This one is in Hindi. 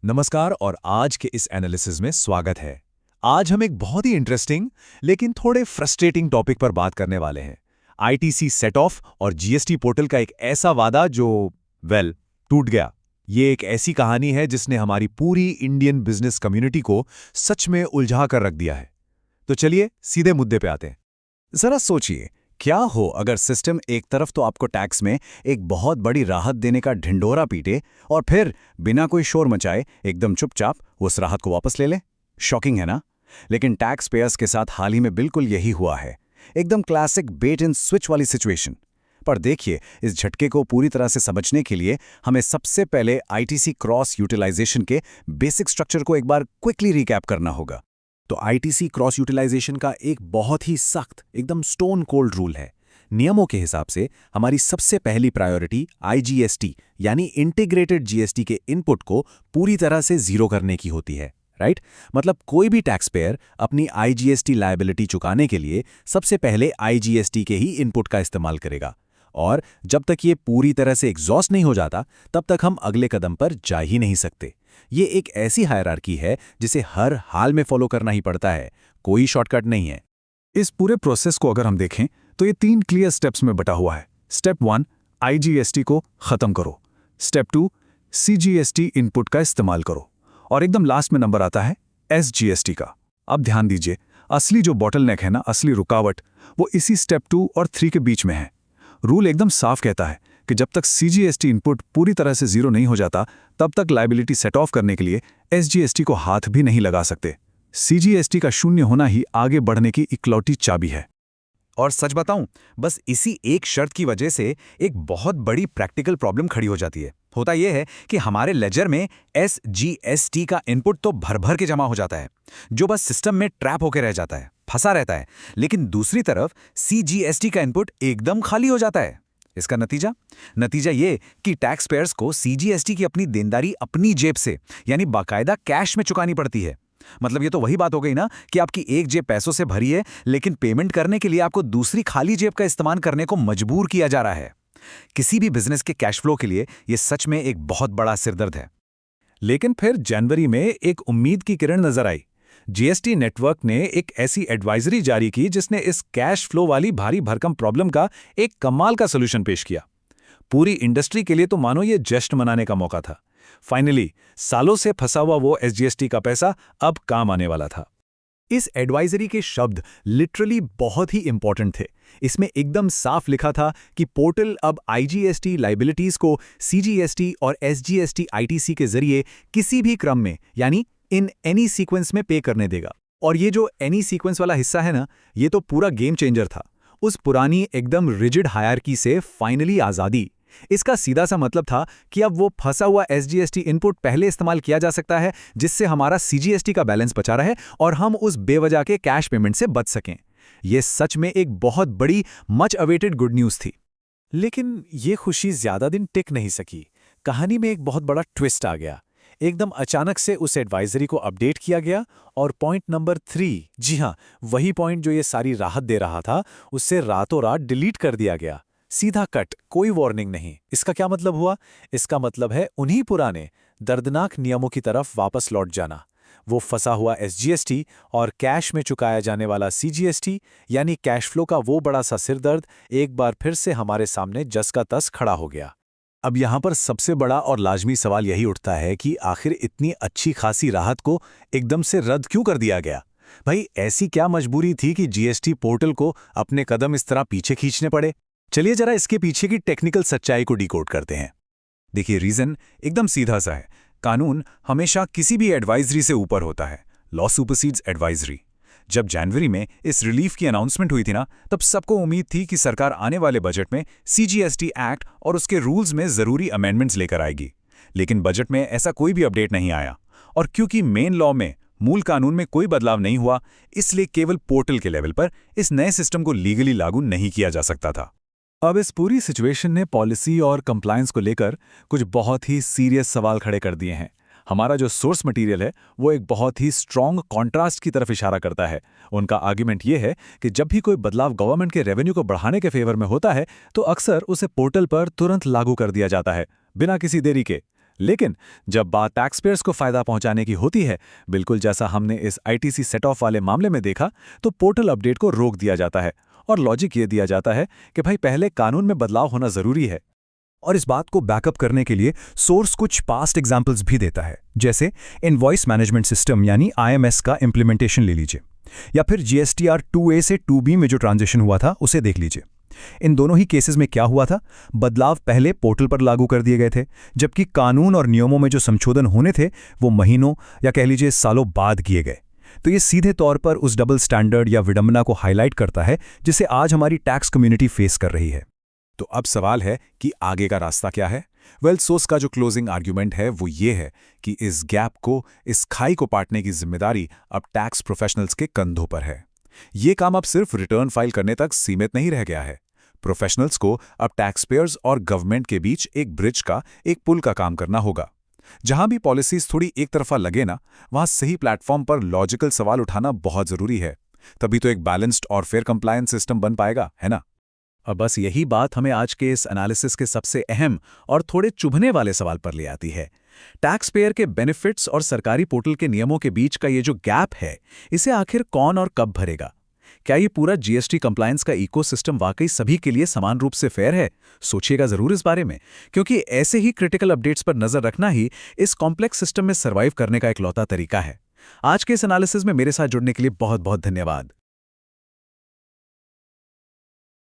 नमस्कार और आज के इस एनालिसिस में स्वागत है। आज हम एक बहुत ही इंटरेस्टिंग लेकिन थोड़े फ्रस्ट्रेटिंग टॉपिक पर बात करने वाले हैं। आईटीसी सेट ऑफ और जीएसटी पोर्टल का एक ऐसा वादा जो टूट गया। ये एक ऐसी कहानी है जिसने हमारी पूरी इंडियन बिजनेस कम्युनिटी को सच में उलझा कर रख दिया है। तो चलिए सीधे मुद्दे पे आते हैं। जरा सोचिए, क्या हो अगर सिस्टम एक तरफ तो आपको टैक्स में एक बहुत बड़ी राहत देने का ढिंढोरा पीटे और फिर बिना कोई शोर मचाए एकदम चुपचाप उस राहत को वापस ले ले। शॉकिंग है ना? लेकिन टैक्स पेयर्स के साथ हाल ही में बिल्कुल यही हुआ है। एकदम क्लासिक बेट एंड स्विच वाली सिचुएशन। पर देखिए, इस झटके को पूरी तरह से समझने के लिए हमें सबसे पहले आईटीसी क्रॉस यूटिलाइजेशन के बेसिक स्ट्रक्चर को एक बार क्विकली रिकैप करना होगा। तो आईटीसी क्रॉस यूटिलाइजेशन का एक बहुत ही सख्त, एकदम स्टोन कोल्ड रूल है। नियमों के हिसाब से हमारी सबसे पहली प्रायोरिटी आईजीएसटी यानी इंटीग्रेटेड जीएसटी के इनपुट को पूरी तरह से जीरो करने की होती है, राइट? मतलब कोई भी टैक्स पेयर अपनी आईजीएसटी लायबिलिटी चुकाने के लिए सबसे पहले आईजीएसटी के ही इनपुट का इस्तेमाल करेगा। और जब तक ये पूरी तरह से एग्जॉस्ट नहीं हो जाता, तब तक हम अगले कदम पर जा ही नहीं सकते। ये एक ऐसी हायरार्की है जिसे हर हाल में फॉलो करना ही पड़ता है, कोई शॉर्टकट नहीं है। इस पूरे प्रोसेस को अगर हम देखें तो ये 3 क्लियर स्टेप्स में बटा हुआ है। स्टेप 1, आईजीएसटी को खत्म करो। स्टेप 2, सीजीएसटी इनपुट का इस्तेमाल करो। और एकदम लास्ट में नंबर आता है एसजीएसटी का। अब ध्यान दीजिए, असली जो बॉटलनेक है ना, असली रुकावट, वो इसी स्टेप 2 और 3 के बीच में है। रूल एकदम साफ कहता है कि जब तक सीजीएसटी इनपुट पूरी तरह से जीरो नहीं हो जाता, तब तक लायबिलिटी सेट ऑफ करने के लिए एसजीएसटी को हाथ भी नहीं लगा सकते। सीजीएसटी का शून्य होना ही आगे बढ़ने की इकलौती चाबी है। और सच बताऊं, बस इसी एक शर्त की वजह से एक बहुत बड़ी प्रैक्टिकल प्रॉब्लम खड़ी हो जाती है। होता यह है कि हमारे लेजर में एसजीएसटी का इनपुट तो भर भर के जमा हो जाता है, जो बस सिस्टम में ट्रैप होकर रह जाता है, फंसा रहता है। लेकिन दूसरी तरफ सीजीएसटी का इनपुट एकदम खाली हो जाता है। इसका नतीजा ये कि टैक्स पेयर्स को सीजीएसटी की अपनी देनदारी अपनी जेब से यानी बाकायदा कैश में चुकानी पड़ती है। मतलब ये तो वही बात हो गई ना कि आपकी एक जेब पैसों से भरी है, लेकिन पेमेंट करने के लिए आपको दूसरी खाली जेब का इस्तेमाल करने को मजबूर किया जा रहा है। किसी भी बिजनेस के कैश फ्लो के लिए ये सच में एक बहुत बड़ा सिरदर्द है। लेकिन फिर जनवरी में एक उम्मीद की किरण नजर आई। जीएसटी नेटवर्क ने एक ऐसी एडवाइजरी जारी की जिसने इस कैश फ्लो वाली भारी भरकम प्रॉब्लम का एक कमाल का सॉल्यूशन पेश किया। पूरी इंडस्ट्री के लिए तो मानो ये जश्न मनाने का मौका था। फाइनली सालों से फंसा हुआ वो एसजीएसटी का पैसा अब काम आने वाला था। इस एडवाइजरी के शब्द लिटरली बहुत ही इंपॉर्टेंट थे। इसमें एकदम साफ लिखा था कि पोर्टल अब आईजीएसटी लायबिलिटीज को सीजीएसटी और एसजीएसटी आईटीसी के जरिए किसी भी क्रम में यानी इन एनी सीक्वेंस में पे करने देगा। और ये जो एनी सीक्वेंस वाला हिस्सा है ना, ये तो पूरा गेम चेंजर था। उस पुरानी एकदम रिजिड हायरार्की से फाइनली आज़ादी। इसका सीधा सा मतलब था कि अब वो फंसा हुआ एसजीएसटी इनपुट पहले इस्तेमाल किया जा सकता है, जिससे हमारा सीजीएसटी का बैलेंस बचा रहे और हम उस बेवजह के कैश पेमेंट से बच सकें। ये सच में एक बहुत बड़ी मच अवेटेड गुड न्यूज़ थी। लेकिन ये खुशी ज्यादा दिन टिक नहीं सकी। कहानी में एक बहुत बड़ा ट्विस्ट आ गया। एकदम अचानक से उस एडवाइजरी को अपडेट किया गया और पॉइंट नंबर 3, जी हाँ, वही पॉइंट जो ये सारी राहत दे रहा था, उससे रातों रात डिलीट कर दिया गया। सीधा कट, कोई वार्निंग नहीं। इसका क्या मतलब हुआ? इसका मतलब है उन्हीं पुराने दर्दनाक नियमों की तरफ वापस लौट जाना। वो फंसा हुआ एसजीएसटी और कैश में चुकाया जाने वाला सीजीएसटी यानी कैश फ्लो का वो बड़ा सा सिरदर्द एक बार फिर से हमारे सामने जस का तस खड़ा हो गया। अब यहाँ पर सबसे बड़ा और लाजमी सवाल यही उठता है कि आखिर इतनी अच्छी खासी राहत को एकदम से रद्द क्यों कर दिया गया? भाई, ऐसी क्या मजबूरी थी कि जीएसटी पोर्टल को अपने कदम इस तरह पीछे खींचने पड़े? चलिए जरा इसके पीछे की टेक्निकल सच्चाई को डिकोड करते हैं। देखिए, रीजन एकदम सीधा सा है। कानून हमेशा किसी भी एडवाइजरी से ऊपर होता है। Law supersedes advisory. जब जनवरी में इस रिलीफ की अनाउंसमेंट हुई थी ना, तब सबको उम्मीद थी कि सरकार आने वाले बजट में सीजीएसटी एक्ट और उसके रूल्स में जरूरी अमेंडमेंट्स लेकर आएगी। लेकिन बजट में ऐसा कोई भी अपडेट नहीं आया। और क्योंकि मेन लॉ में, मूल कानून में कोई बदलाव नहीं हुआ, इसलिए केवल पोर्टल के लेवल पर इस नए सिस्टम को लीगली लागू नहीं किया जा सकता था। अब इस पूरी सिचुएशन ने पॉलिसी और कंप्लायंस को लेकर कुछ बहुत ही सीरियस सवाल खड़े कर दिए हैं। हमारा जो सोर्स मटेरियल है वो एक बहुत ही स्ट्रॉन्ग कॉन्ट्रास्ट की तरफ इशारा करता है। उनका आर्ग्यूमेंट ये है कि जब भी कोई बदलाव गवर्नमेंट के रेवेन्यू को बढ़ाने के फेवर में होता है तो अक्सर उसे पोर्टल पर तुरंत लागू कर दिया जाता है, बिना किसी देरी के। लेकिन जब बात टैक्स पेयर्स को फायदा पहुंचाने की होती है, बिल्कुल जैसा हमने इस आईटीसी सेट ऑफ वाले मामले में देखा, तो पोर्टल अपडेट को रोक दिया जाता है और लॉजिक ये दिया जाता है कि भाई पहले कानून में बदलाव होना जरूरी है। और इस बात को बैकअप करने के लिए सोर्स कुछ पास्ट एग्जाम्पल्स भी देता है, जैसे इनवॉइस मैनेजमेंट सिस्टम यानी आईएमएस का इम्प्लीमेंटेशन ले लीजिए, या फिर जीएसटीआर 2A से 2B में जो ट्रांजिशन हुआ था उसे देख लीजिए। इन दोनों ही केसेस में क्या हुआ था, बदलाव पहले पोर्टल पर लागू कर दिए गए थे, जबकि कानून और नियमों में जो संशोधन होने थे वो महीनों या कह लीजिए सालों बाद किए गए। तो ये सीधे तौर पर उस डबल स्टैंडर्ड या विडंबना को हाईलाइट करता है जिसे आज हमारी टैक्स कम्युनिटी फेस कर रही है। तो अब सवाल है कि आगे का रास्ता क्या है? सोर्स का जो क्लोजिंग आर्ग्यूमेंट है वो ये है कि इस गैप को, इस खाई को पाटने की जिम्मेदारी अब टैक्स प्रोफेशनल्स के कंधों पर है। ये काम अब सिर्फ रिटर्न फाइल करने तक सीमित नहीं रह गया है। प्रोफेशनल्स को अब टैक्स पेयर्स और गवर्नमेंट के बीच एक ब्रिज का, एक पुल का काम करना होगा। जहां भी पॉलिसीज थोड़ी एक तरफा लगे ना, वहां सही प्लेटफॉर्म पर लॉजिकल सवाल उठाना बहुत जरूरी है। तभी तो एक बैलेंस्ड और फेयर कंप्लायंस सिस्टम बन पाएगा, है ना? और बस यही बात हमें आज के इस एनालिसिस के सबसे अहम और थोड़े चुभने वाले सवाल पर ले आती है। टैक्स पेयर के बेनिफिट्स और सरकारी पोर्टल के नियमों के बीच का ये जो गैप है, इसे आखिर कौन और कब भरेगा? क्या ये पूरा जीएसटी कंप्लायंस का इकोसिस्टम वाकई सभी के लिए समान रूप से फेयर है? सोचिएगा जरूर इस बारे में, क्योंकि ऐसे ही क्रिटिकल अपडेट्स पर नजर रखना ही इस कॉम्प्लेक्स सिस्टम में सर्वाइव करने का इकलौता तरीका है। आज के इस एनालिसिस में मेरे साथ जुड़ने के लिए बहुत बहुत धन्यवाद।